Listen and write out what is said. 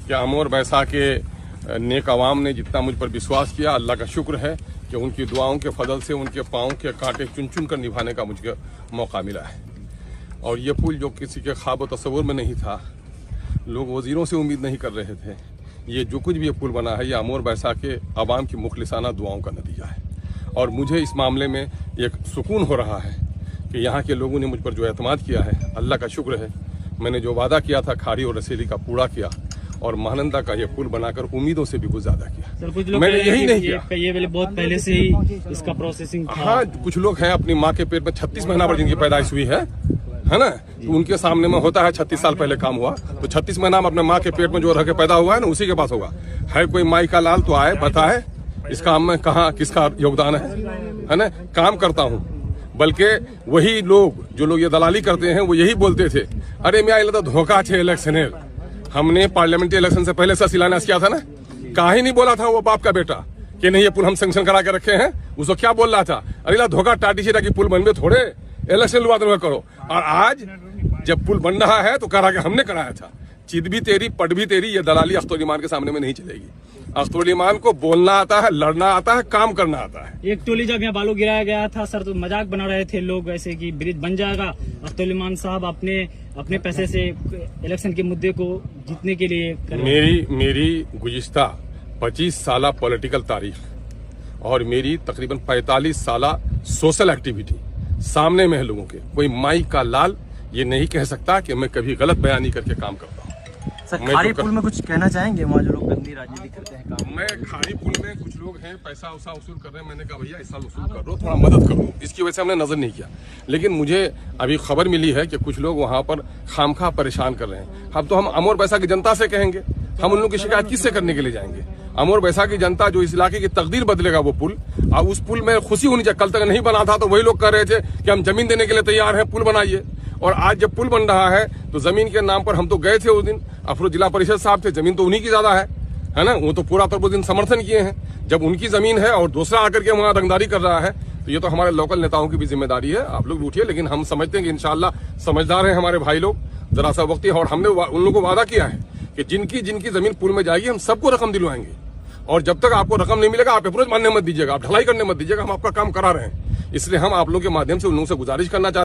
कि अमोर बैसा के नेक आवाम ने जितना मुझ पर विश्वास किया, अल्लाह का शुक्र है कि उनकी दुआओं के फजल से उनके पाँव के कांटे चुन चुन कर निभाने का मुझे मौका मिला है। और ये पुल जो किसी के ख्वाब व तस्वुर में नहीं था, लोग वजीरों से उम्मीद नहीं कर रहे थे, ये जो कुछ भी ये पुल बना है ये अमोर बैसा के अवाम की मुखलिसाना दुआओं का नतीजा है। और मुझे इस मामले में एक सुकून हो रहा है कि यहाँ के लोगों ने मुझ पर जो एतमाद किया है, अल्लाह का शुक्र है। मैंने जो वादा किया था खाड़ी और रसीली का पूरा किया और महानंदा का ये पुल बनाकर उम्मीदों से भी कुछ ज्यादा किया। सर, कुछ लोग मैंने यही नहीं किया, ये बहुत पहले से ही इसका प्रोसेसिंग था। हाँ, कुछ लोग हैं अपनी माँ के पेट में 36 महीना पर जिनकी पैदाइश हुई है ना, तो उनके सामने में होता है 36 साल पहले काम हुआ, तो 36 महीना में अपने माँ के पेट में जो रह के पैदा हुआ है ना, उसी के पास होगा। है कोई माई का लाल तो आए बताए इस काम में कहाँ किसका योगदान है ना। काम करता हूँ, बल्कि वही लोग जो लोग ये दलाली करते हैं वो यही बोलते थे, अरे मैं आइला तो धोखा छे इलेक्शन। हमने पार्लियामेंट्री इलेक्शन से पहले से शिलान्यास किया था ना, काहे नहीं बोला था वो बाप का बेटा कि नहीं ये पुल हम सैंक्शन करा के रखे हैं। उसको क्या बोल रहा था, अरे धोखा टाटी सीटा की पुल बनवे थोड़े इलेक्शन लुआ तो करो। और आज जब पुल बन रहा है तो करा के हमने कराया था। चित भी तेरी पट भी तेरी, ये दलाली अख्तर ईमान के सामने में नहीं चलेगी। अख्तर ईमान को बोलना आता है, लड़ना आता है, काम करना आता है। एक टोली जब यहाँ बालू गिराया गया था सर, तो मजाक बना रहे थे लोग ऐसे कि ब्रिज बन जाएगा। अख्तर ईमान साहब अपने पैसे से इलेक्शन के मुद्दे को जीतने के लिए मेरी गुज़िश्ता 25 साल पॉलिटिकल तारीख और मेरी तकरीबन 45 साल सोशल एक्टिविटी सामने में है लोगों के। कोई माई का लाल ये नहीं कह सकता कि मैं कभी गलत बयानी करके काम करता हूँ। सर, खाड़ी पुल में कुछ कहना चाहेंगे? वहाँ जो लोग गंदी राजनीति करते हैं काम। मैं खाड़ी पुल में कुछ लोग हैं पैसा वसा वसूल कर रहे हैं, मैंने कहा भैया ऐसा वसूल कर दो, थोड़ा मदद करो, इसकी वजह से हमने नजर नहीं किया। लेकिन मुझे अभी खबर मिली है कि कुछ लोग वहाँ पर खामखा परेशान कर रहे हैं। अब तो हम अमोर बैसा की जनता से कहेंगे, हम उन लोगों की शिकायत किससे करने के लिए जाएंगे? अमोर बैसा की जनता जो इस इलाके की तकदीर बदलेगा वो पुल, और उस पुल में खुशी होनी चाहिए। कल तक नहीं बना था तो वही लोग कह रहे थे कि हम जमीन देने के लिए तैयार हैं, पुल बनाइए। और आज जब पुल बन रहा है तो जमीन के नाम पर हम तो गए थे उस दिन, अफरोज जिला परिषद साहब थे, जमीन तो उन्हीं की ज्यादा है ना, वो तो पूरा तौर पर दिन समर्थन किए हैं। जब उनकी जमीन है और दूसरा आकर के वहां रंगदारी कर रहा है तो ये तो हमारे लोकल नेताओं की भी जिम्मेदारी है। आप लोग उठिए, लेकिन हम समझते हैं कि इंशाल्लाह समझदार हैं हमारे भाई लोग, जरा सा वक्त है। और हमने उन लोगों को वादा किया है कि जिनकी जमीन पुल में जाएगी हम सबको रकम दिलवाएंगे। और जब तक आपको रकम नहीं मिलेगा आप अप्रोच मानने मत दीजिएगा, आप ढलाई करने मत दीजिएगा, हम आपका काम करा रहे हैं। इसलिए हम आप लोगों के माध्यम से उन लोगों से गुजारिश करना चाहते हैं।